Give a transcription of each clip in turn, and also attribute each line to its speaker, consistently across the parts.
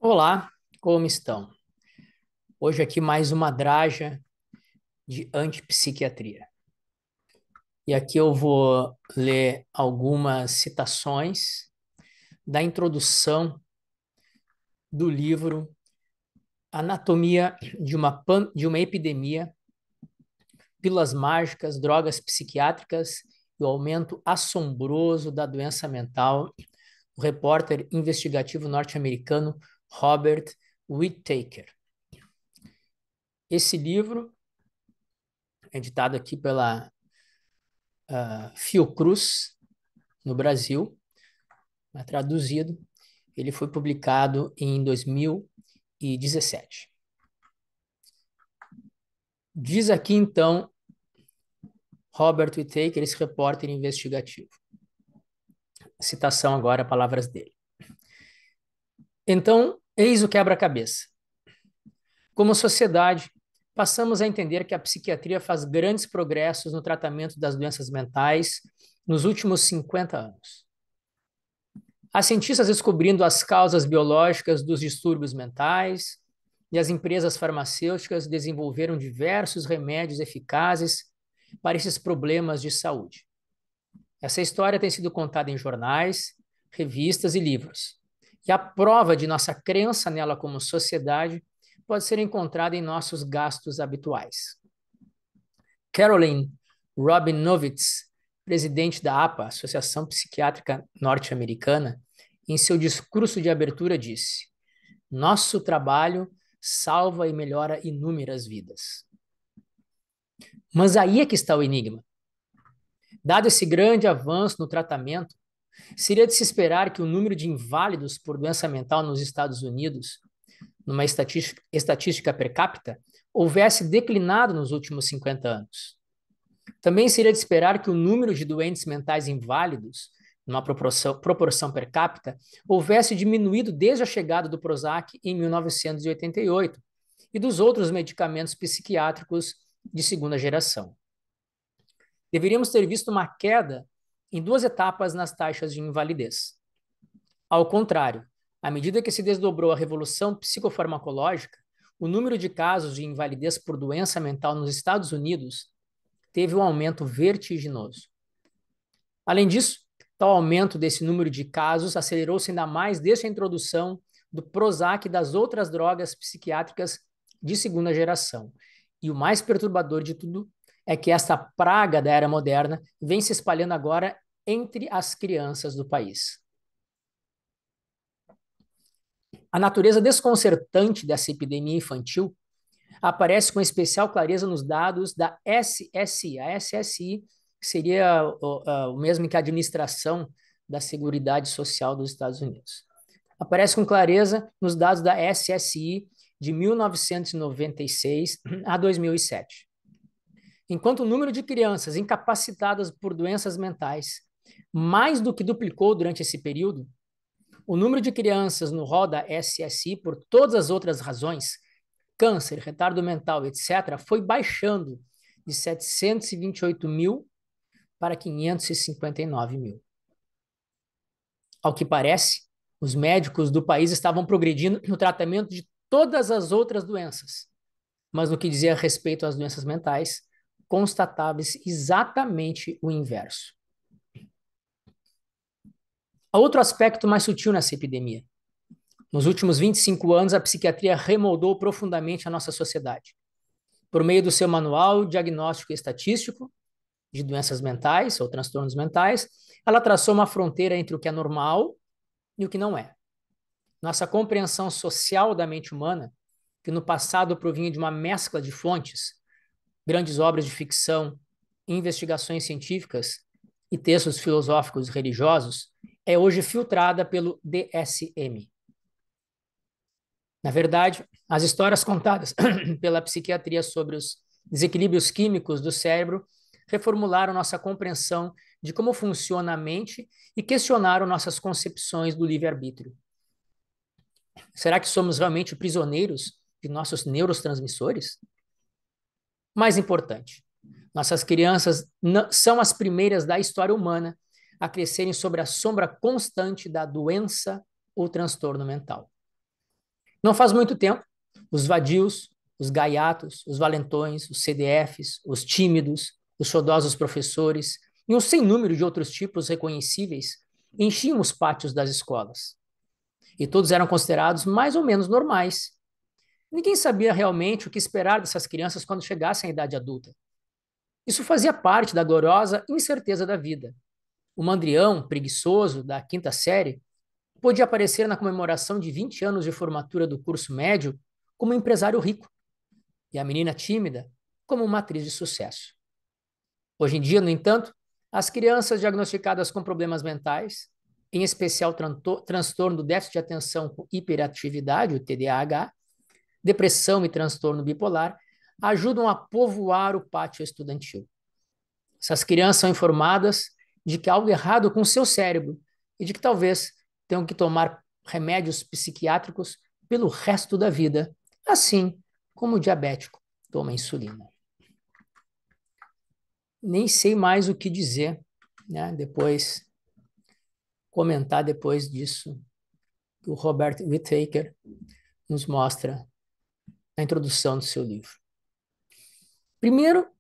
Speaker 1: Olá, como estão? Hoje aqui mais uma draja de antipsiquiatria. E aqui eu vou ler algumas citações da introdução do livro Anatomia de uma Epidemia, Pílulas Mágicas, Drogas Psiquiátricas e o Aumento Assombroso da Doença Mental, do repórter investigativo norte-americano Robert Whittaker. Esse livro, editado aqui pela Fiocruz, no Brasil, traduzido. Ele foi publicado em 2017. Diz aqui, então, Robert Whittaker, esse repórter investigativo. Citação agora, palavras dele. Então, eis o quebra-cabeça. Como sociedade, passamos a entender que a psiquiatria faz grandes progressos no tratamento das doenças mentais nos últimos 50 anos. Há cientistas descobrindo as causas biológicas dos distúrbios mentais e as empresas farmacêuticas desenvolveram diversos remédios eficazes para esses problemas de saúde. Essa história tem sido contada em jornais, revistas e livros. E a prova de nossa crença nela como sociedade pode ser encontrada em nossos gastos habituais. Caroline Robinovitz, presidente da APA, Associação Psiquiátrica Norte-Americana, em seu discurso de abertura disse: "Nosso trabalho salva e melhora inúmeras vidas." Mas aí é que está o enigma. Dado esse grande avanço no tratamento, seria de se esperar que o número de inválidos por doença mental nos Estados Unidos, numa estatística per capita, houvesse declinado nos últimos 50 anos. Também seria de esperar que o número de doentes mentais inválidos, numa proporção per capita, houvesse diminuído desde a chegada do Prozac em 1988 e dos outros medicamentos psiquiátricos de segunda geração. Deveríamos ter visto uma queda em duas etapas nas taxas de invalidez. Ao contrário, à medida que se desdobrou a revolução psicofarmacológica, o número de casos de invalidez por doença mental nos Estados Unidos teve um aumento vertiginoso. Além disso, tal aumento desse número de casos acelerou-se ainda mais desde a introdução do Prozac e das outras drogas psiquiátricas de segunda geração. E o mais perturbador de tudo é que esta praga da era moderna vem se espalhando agora entre as crianças do país. A natureza desconcertante dessa epidemia infantil aparece com especial clareza nos dados da SSI. A SSI seria o mesmo que a Administração da Seguridade Social dos Estados Unidos. Aparece com clareza nos dados da SSI de 1996 a 2007. Enquanto o número de crianças incapacitadas por doenças mentais mais do que duplicou durante esse período, o número de crianças no rol da SSI por todas as outras razões, câncer, retardo mental, etc., foi baixando de 728 mil para 559 mil. Ao que parece, os médicos do país estavam progredindo no tratamento de todas as outras doenças, mas no que dizia respeito às doenças mentais, constatava-se exatamente o inverso. Há outro aspecto mais sutil nessa epidemia. Nos últimos 25 anos, a psiquiatria remoldou profundamente a nossa sociedade. Por meio do seu manual diagnóstico e estatístico de doenças mentais ou transtornos mentais, ela traçou uma fronteira entre o que é normal e o que não é. Nossa compreensão social da mente humana, que no passado provinha de uma mescla de fontes, grandes obras de ficção, investigações científicas e textos filosóficos e religiosos, é hoje filtrada pelo DSM. Na verdade, as histórias contadas pela psiquiatria sobre os desequilíbrios químicos do cérebro reformularam nossa compreensão de como funciona a mente e questionaram nossas concepções do livre-arbítrio. Será que somos realmente prisioneiros de nossos neurotransmissores? Mais importante, nossas crianças são as primeiras da história humana a crescerem sob a sombra constante da doença ou transtorno mental. Não faz muito tempo, os vadios, os gaiatos, os valentões, os CDFs, os tímidos, os xodós professores e um sem número de outros tipos reconhecíveis enchiam os pátios das escolas. E todos eram considerados mais ou menos normais. Ninguém sabia realmente o que esperar dessas crianças quando chegassem à idade adulta. Isso fazia parte da gloriosa incerteza da vida. O mandrião, preguiçoso, da quinta série, podia aparecer na comemoração de 20 anos de formatura do curso médio como um empresário rico, e a menina tímida como uma atriz de sucesso. Hoje em dia, no entanto, as crianças diagnosticadas com problemas mentais, em especial transtorno do déficit de atenção com hiperatividade, o TDAH, depressão e transtorno bipolar, ajudam a povoar o pátio estudantil. Essas crianças são informadas de que há algo errado com o seu cérebro e de que talvez tenham que tomar remédios psiquiátricos pelo resto da vida, assim como o diabético toma insulina. Nem sei mais o que dizer, né? Depois, comentar depois disso, o Robert Whittaker nos mostra na introdução do seu livro. Primeiro,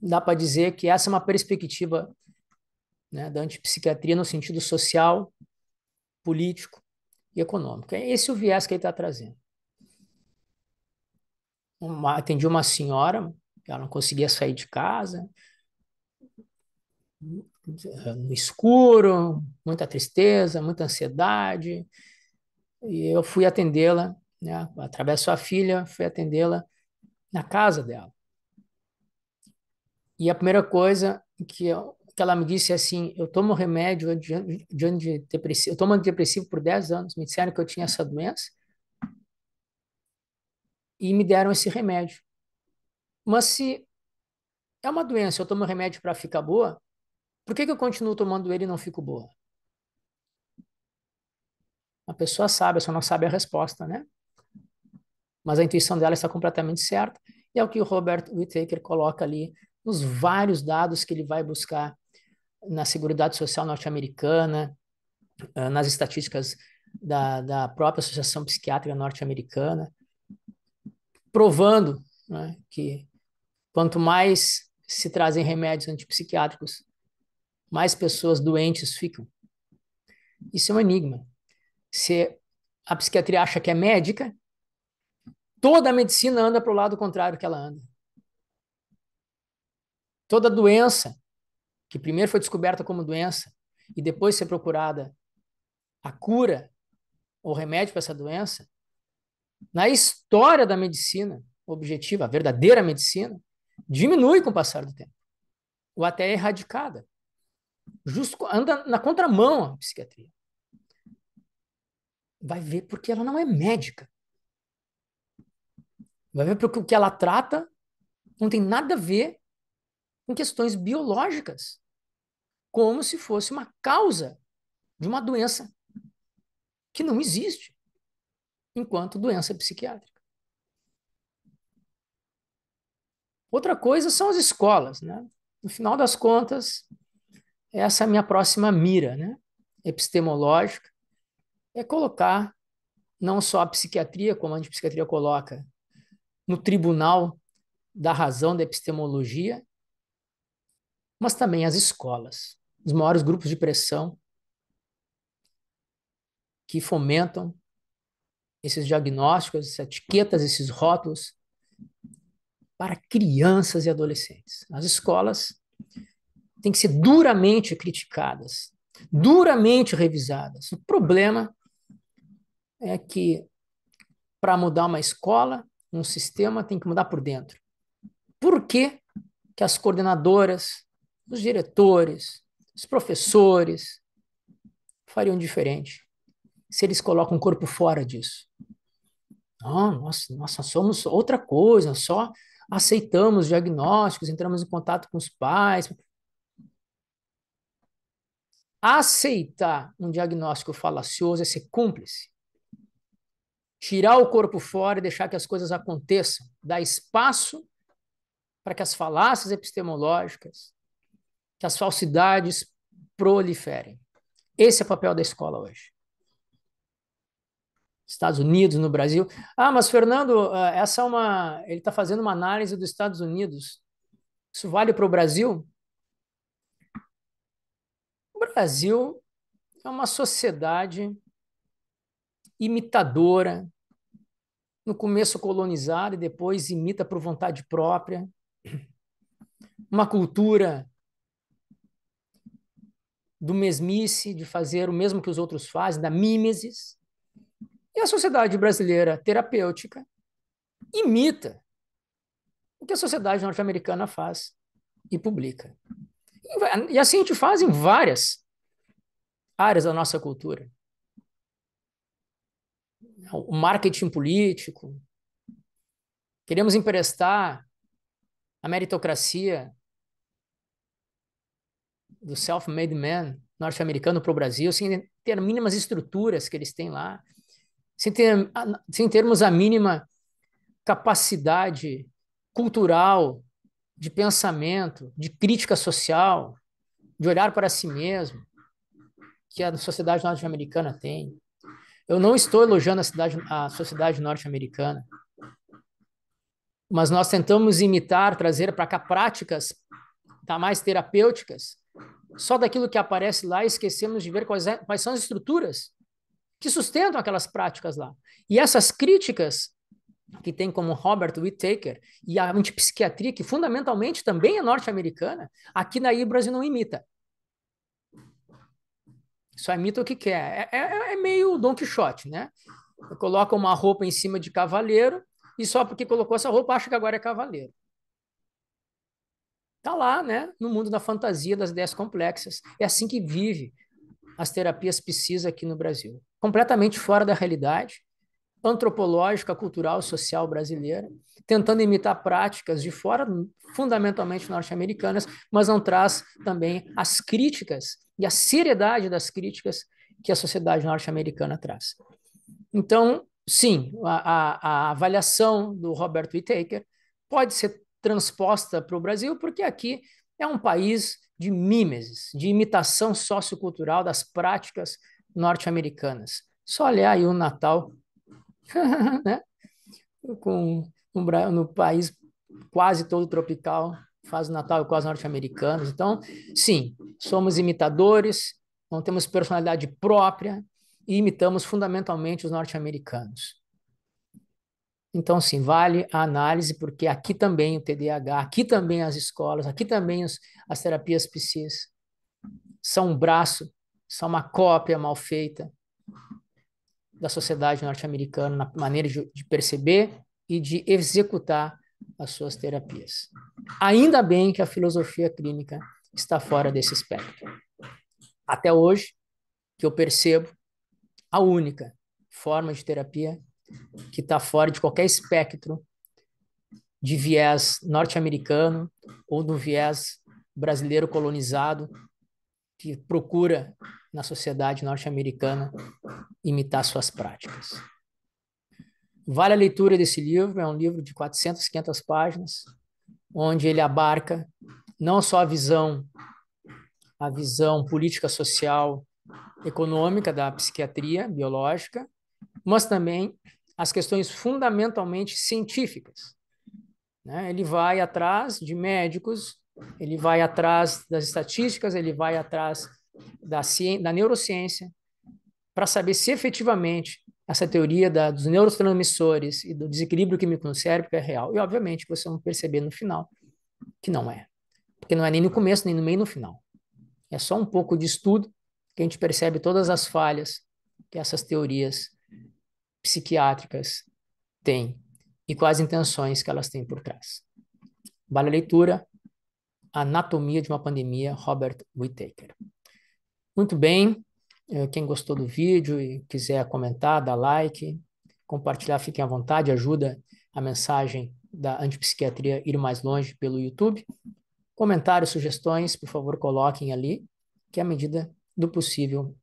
Speaker 1: dá para dizer que essa é uma perspectiva, né, da antipsiquiatria no sentido social, político e econômico. É esse o viés que ele está trazendo. Atendi uma senhora, ela não conseguia sair de casa, no escuro, muita tristeza, muita ansiedade, e eu fui atendê-la, né, através da sua filha, fui atendê-la na casa dela. E a primeira coisa que ela me disse é assim: eu tomo remédio de antidepressivo, eu tomo antidepressivo por 10 anos, me disseram que eu tinha essa doença e me deram esse remédio. Mas se é uma doença, eu tomo remédio para ficar boa, por que eu continuo tomando ele e não fico boa? A pessoa sabe, só não sabe a resposta, né? Mas a intuição dela está completamente certa, e é o que o Robert Whittaker coloca ali nos vários dados que ele vai buscar na Seguridade Social norte-americana, nas estatísticas da própria Associação Psiquiátrica norte-americana, provando, né, que quanto mais se trazem remédios antipsiquiátricos, mais pessoas doentes ficam. Isso é um enigma. Se a psiquiatria acha que é médica, toda a medicina anda para o lado contrário que ela anda. Toda doença, que primeiro foi descoberta como doença e depois ser procurada a cura ou remédio para essa doença, na história da medicina objetiva, a verdadeira medicina, diminui com o passar do tempo, ou até é erradicada. Justo anda na contramão a psiquiatria. Vai ver porque ela não é médica. Vai ver porque o que ela trata não tem nada a ver com questões biológicas, como se fosse uma causa de uma doença que não existe enquanto doença psiquiátrica. Outra coisa são as escolas, né? No final das contas, essa é a minha próxima mira, né? Epistemológica, é colocar não só a psiquiatria, como a antipsiquiatria coloca, no tribunal da razão da epistemologia, mas também as escolas, os maiores grupos de pressão que fomentam esses diagnósticos, essas etiquetas, esses rótulos para crianças e adolescentes. As escolas têm que ser duramente criticadas, duramente revisadas. O problema é que para mudar uma escola, um sistema tem que mudar por dentro. Por que que as coordenadoras, os diretores, os professores fariam diferente se eles colocam o corpo fora disso? Não, nós somos outra coisa, só aceitamos diagnósticos, entramos em contato com os pais. Aceitar um diagnóstico falacioso é ser cúmplice. Tirar o corpo fora e deixar que as coisas aconteçam, dar espaço para que as falácias epistemológicas, que as falsidades proliferem. Esse é o papel da escola hoje. Estados Unidos, no Brasil. Ah, mas Fernando, ele está fazendo uma análise dos Estados Unidos. Isso vale para o Brasil? O Brasil é uma sociedade imitadora, no começo colonizada e depois imita por vontade própria. Uma cultura do mesmice, de fazer o mesmo que os outros fazem, da mímesis. E a sociedade brasileira terapêutica imita o que a sociedade norte-americana faz e publica. E assim a gente faz em várias áreas da nossa cultura. O marketing político, queremos emprestar a meritocracia do self-made man norte-americano para o Brasil, sem ter mínimas estruturas que eles têm lá, sem termos a mínima capacidade cultural, de pensamento, de crítica social, de olhar para si mesmo, que a sociedade norte-americana tem. Eu não estou elogiando a sociedade norte-americana, mas nós tentamos imitar, trazer para cá práticas mais terapêuticas, só daquilo que aparece lá, esquecemos de ver quais são as estruturas que sustentam aquelas práticas lá. E essas críticas que tem como Robert Whittaker e a antipsiquiatria, que fundamentalmente também é norte-americana, aqui na o Brasil não imita. Só imita o que quer. É meio Don Quixote, né? Coloca uma roupa em cima de cavaleiro e só porque colocou essa roupa acha que agora é cavaleiro. Tá lá, né? No mundo da fantasia, das ideias complexas. É assim que vive as terapias psis aqui no Brasil. Completamente fora da realidade antropológica, cultural e social brasileira, tentando imitar práticas de fora, fundamentalmente norte-americanas, mas não traz também as críticas e a seriedade das críticas que a sociedade norte-americana traz. Então, sim, a avaliação do Robert Whittaker pode ser transposta para o Brasil, porque aqui é um país de mímesis, de imitação sociocultural das práticas norte-americanas. Só olhar aí o Natal, né? No país quase todo tropical, faz o Natal com os norte-americanos. Então, sim, somos imitadores, não temos personalidade própria e imitamos fundamentalmente os norte-americanos. Então, sim, vale a análise, porque aqui também o TDAH, aqui também as escolas, aqui também as terapias psis são um braço, são uma cópia mal feita da sociedade norte-americana na maneira de perceber e de executar as suas terapias. Ainda bem que a filosofia clínica está fora desse espectro. Até hoje, que eu percebo, a única forma de terapia que está fora de qualquer espectro de viés norte-americano ou do viés brasileiro colonizado que procura na sociedade norte-americana imitar suas práticas. Vale a leitura desse livro, é um livro de 400, 500 páginas, onde ele abarca não só a visão política, social, econômica da psiquiatria biológica, mas também as questões fundamentalmente científicas. Né? Ele vai atrás de médicos, ele vai atrás das estatísticas, ele vai atrás da neurociência, para saber se efetivamente essa teoria dos neurotransmissores e do desequilíbrio químico no cérebro é real. E, obviamente, vocês vão perceber no final que não é. Porque não é nem no começo, nem no meio, nem no final. É só um pouco de estudo que a gente percebe todas as falhas que essas teorias psiquiátricas têm e quais intenções que elas têm por trás. Vale a leitura. Anatomia de uma Pandemia, Robert Whittaker. Muito bem. Quem gostou do vídeo e quiser comentar, dar like, compartilhar, fiquem à vontade, ajuda a mensagem da antipsiquiatria ir mais longe pelo YouTube. Comentários, sugestões, por favor, coloquem ali, que à medida do possível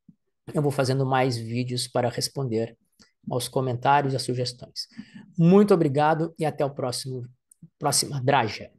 Speaker 1: eu vou fazendo mais vídeos para responder aos comentários e às sugestões. Muito obrigado e até o próxima Draja.